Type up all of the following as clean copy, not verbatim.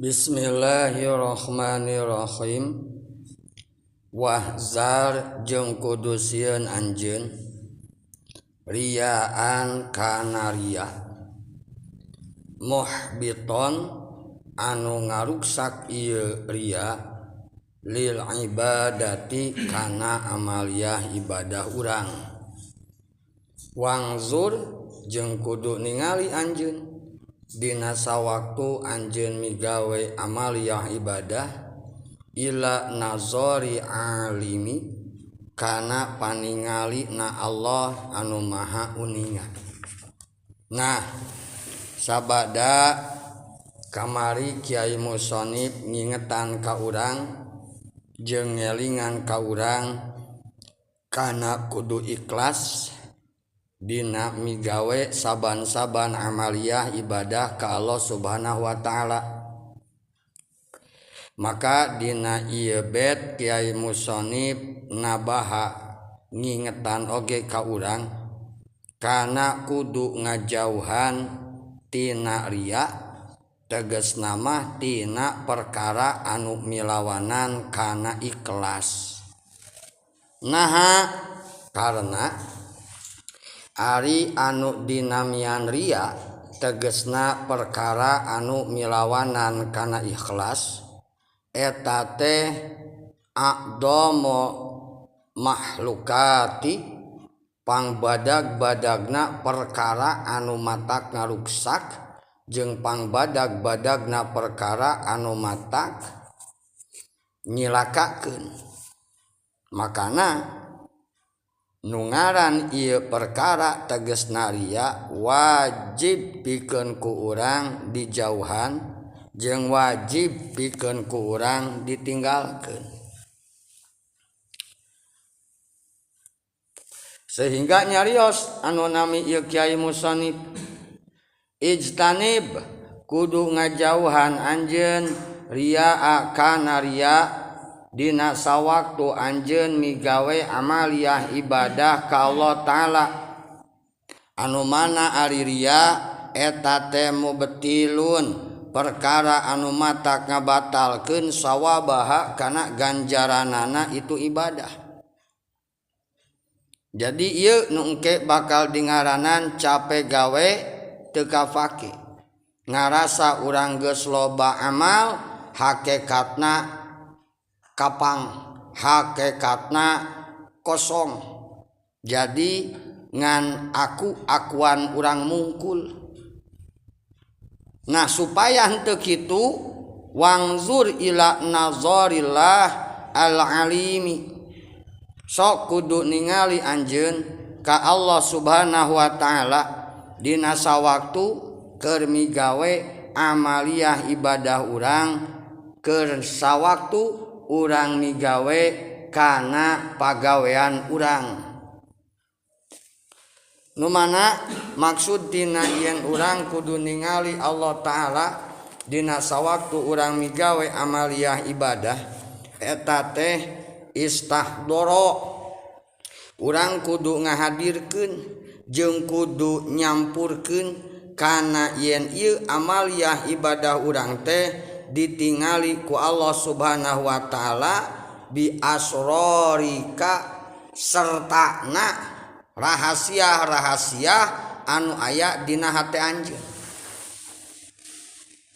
Bismillahirrahmanirrahim. Wahzar jeung kudu sieun anjeun riaan kana ria muhbiton anu ngaruksak ieu ria lil ibadati kana amaliyah ibadah urang. Wangzur jeung kudu ningali anjeun dina sawaktu anjeun migawe amaliyah ibadah ila nazari alimi kana paningali na Allah anu maha uningan. Nah, sabada kamari Kiai Musonib ngingetan ka urang jeung ngelingan ka urang kana kudu ikhlas dina migawe saban-saban amaliyah ibadah ka Allah Subhanahu wa taala. Maka dina ieu bet Kiai Musonib nabaha ngingetan oge ka urang kana kudu ngajauhan tina ria, tegasna mah tina perkara anu milawanan kana ikhlas. Naha karena ari anu dinamian ria tegesna perkara anu milawanan kana ikhlas eta teh aqdamo makhlukati pangbadag-badagna perkara anu matak ngaruksak jeung pangbadag-badagna perkara anu matak nyilakakeun. Makana nu ngaran ieu perkara tegasna ria wajib pikeun ku urang dijauhan jeung wajib pikeun ku urang ditinggalkeun. Sehingga nyarios anu nami ieu Kiai Musonib ijtanib kudu ngajauhan anjeun riaa kana ria dina sawaktu anjeun migawe amaliyah ibadah ka Allah taala anu mana ari ria eta teh mubtilun perkara anu matak ngabatalkeun sawabaha kana ganjaranana itu ibadah. Jadi ieu nu engke bakal dingaranan cape gawe teu kafake. Ngarasa urang geus loba amal hakikatna kapang, hakikatna kosong. Jadi ngan aku-akuan urang mungkul. Nah, supaya henteu kitu wangzur ila nazarillah al-alimi. Sok kudu ningali anjeun ka Allah Subhanahu wa taala dina sawaktu keur migawe amaliyah ibadah urang, keur sawaktu urang migawe kana pagawean urang. Nu mana maksud dina yen urang kudu ningali Allah taala dina sawaktu urang migawe amaliyah ibadah eta teh istahdoro, urang kudu ngahadirkeun jeung kudu nyampurkeun kana yen ieu amaliyah ibadah urang teh ditingali ku Allah Subhanahu wa taala bi asrarika sertana rahasia-rahasia anu aya dina hate anjeun.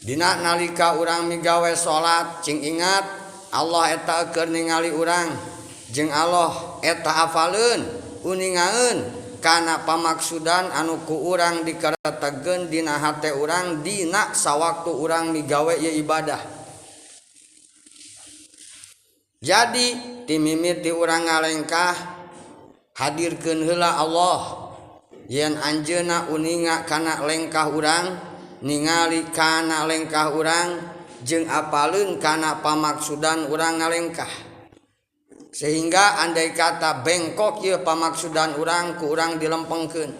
Dina nalika urang migawe salat cing ingat Allah eta keur ningali urang jeung Allah eta hafaleun uningaeun kana pamaksudan anu ku urang dikarategeun dina hate urang dina sawaktu urang migawe ieu ibadah. Jadi ti mimiti urang ngalengkah hadirkeun heula Allah yen anjeunna uninga kana lengkah urang, ningali kana lengkah urang jeung apaleun kana pamaksudan urang ngalengkah. Sehingga andai kata bengkok ieu pamaksudan urang ku urang dilempengkeun.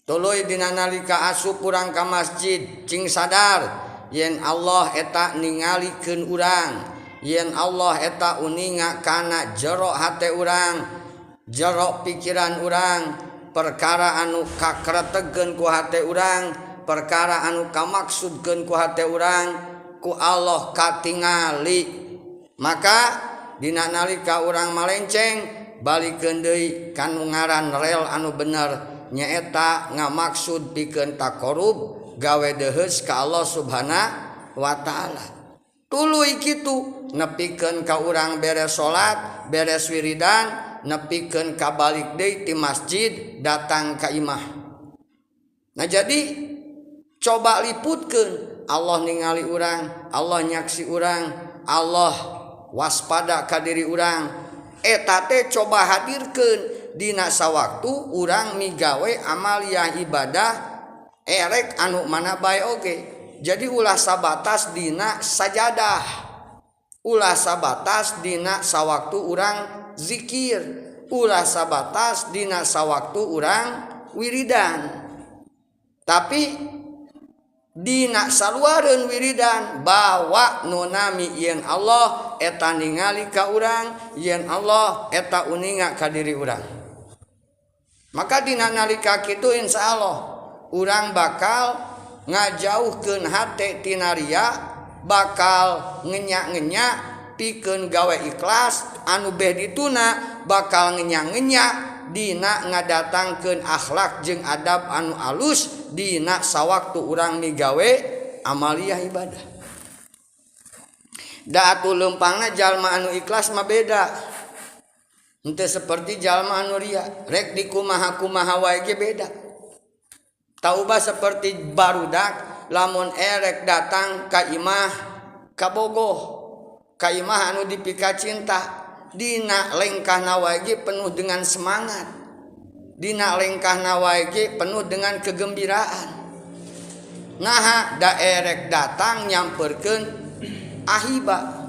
Tuluy dina nalika asup urang ka masjid cing sadar yen Allah eta ningalikeun urang, yen Allah eta uninga kana jero hate urang, jero pikiran urang, perkara anu kakretegeun ku hate urang perkara anu kamaksudkeun ku hate urang ku Allah katingali maka dina nalika urang malenceng balikeun deui kanu ngaran rel anu bener nyaeta ngamaksud pikeun taqarrub gawe deheus ka Allah Subhanahu wa taala tuluy kitu nepikeun ka urang beres salat beres wiridan nepikeun ka balik deui ti masjid datang ka imah. Nah jadi coba liputkeun Allah ningali urang, Allah nyaksi urang, Allah waspada ka diri urang. Eta teh coba hadirkeun dina sawaktu urang migawe amaliyah ibadah erek anu mana bae oge. Jadi ulah sabatas dina sajadah. Ulah sabatas dina sawaktu urang zikir, ulah sabatas dina sawaktu urang wiridan. Tapi dina saluareun wiridan bawa nunami yen Allah eta ningali ka urang, yen Allah eta uninga ka diri urang. Maka dina nalika kitu insyaallah urang bakal ngajauhkeun hate tina ria, bakal ngenya-ngenya pikeun gawe ikhlas anu beh dituna bakal ngenya-ngenya dina ngadatangkeun akhlak jeung adab anu alus dina sawaktu urang migawe amaliyah ibadah. Da atuh leumpangna jalma anu ikhlas mah beda. Henteu seperti jalma anu ria, rek dikumaha-kumaha wae ge beda. Taubah seperti barudak lamun erek datang ka imah kabogoh, ka imah anu dipika cinta. Dina lengkahna wae ge penuh dengan semangat. Dina lengkahna wae ge penuh dengan kegembiraan. Naha da erek datang nyamperkeun ahiba.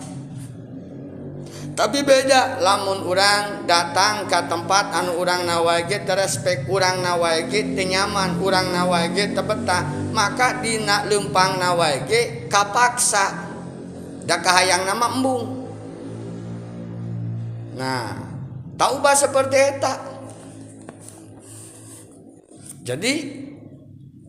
Tapi beda lamun urang datang ka tempat anu urang na wae ge teu respek, urang na wae ge teu nyaman, urang na wae ge teu betah, maka dina leumpangna wae ge kapaksa. Da kahayangna mah embung. Nah, taubah seperti eta. Jadi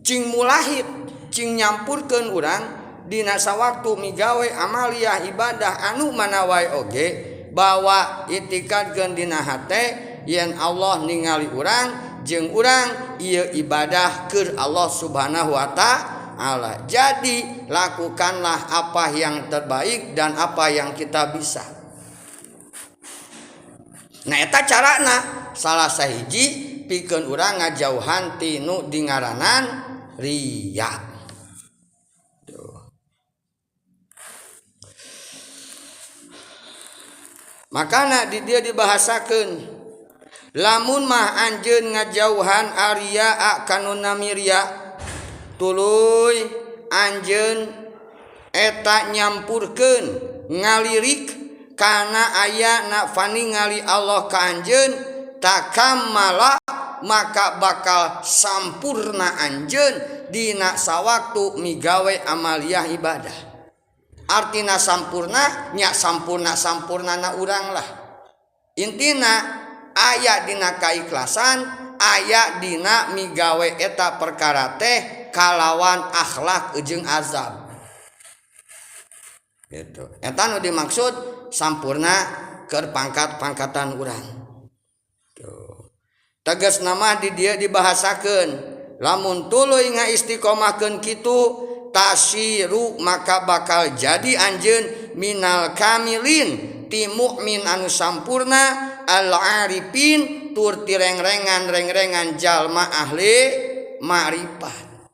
cing mulahid, cing nyampurkeun urang dina sawaktu migawe amaliyah ibadah anu mana wae oge bawa itikadkeun dina hate yen Allah ningali urang jeung urang ieu ibadah keur Allah Subhanahu wa taala. Jadi lakukanlah apa yang terbaik dan apa yang kita bisa. Nah eta carana salah sahiji pikeun urang ngajauhan tinu dingaranan riya. Makana di dia dibahasakeun lamun mah anjeun ngajauhan ariya kana nami riya tuluy anjeun eta nyampurkeun ngalirik kana aya na faningali Allah ka anjeun takamala maka bakal sampurna anjeun dina sawaktu migawe amaliyah ibadah. Artina sampurna nya sampurna-sampurnana urang lah. Intina aya dina kaikhlasan, aya dina migawe eta perkara teh kalawan akhlak jeung azab. Gitu. Eta nu dimaksud sampurna keur pangkat-pangkatan urang. Tuh. Tegasna mah di dieu dibahasakeun lamun tuluy ngaistiqomahkeun kitu tasiru maka bakal jadi anjeun minal kamilin ti mukmin anu sampurna al arifin tur ti rengrengan jalma ahli ma'rifat.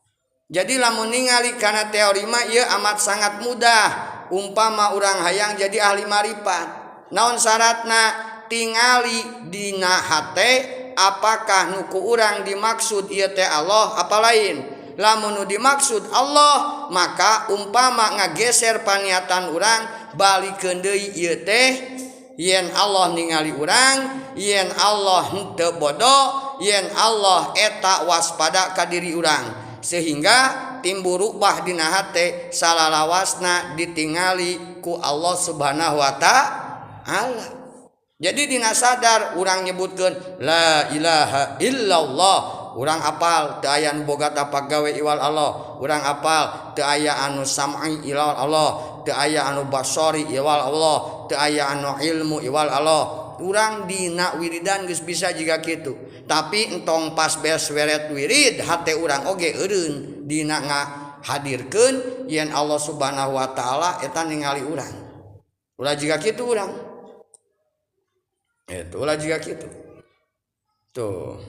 Jadi lamun ningali kana teori mah ieu amat sangat mudah. Umpama urang hayang jadi ahli ma'rifat, naon syaratna? Tingali dina hate apakah nuku urang dimaksud ieu teh Allah apa lain. Lamun nu dimaksud Allah maka umpama ngageser paniatan urang balikeun deui ieu teh yen Allah ningali urang, yen Allah henteu bodoh, yen Allah eta waspada ka diri urang sehingga timbul rubah dina hate salalawasna ditingali ku Allah Subhanahu wa taala. Jadi dina sadar urang nyebutkeun la ilaha illallah urang apal teu aya nu boga tapak gawe iwal Allah, urang apal teu aya anu sam'i iwal Allah, teu aya anu basori iwal Allah, teu aya anu ilmu iwal Allah. Urang dina wiridan geus bisa jiga kitu, tapi entong pas beres weret wirid hate urang oge eureun dina ngahadirkeun yen Allah Subhanahu wa taala eta ningali urang. Ulah jiga kitu urang. Eta ulah jiga kitu. Tuh.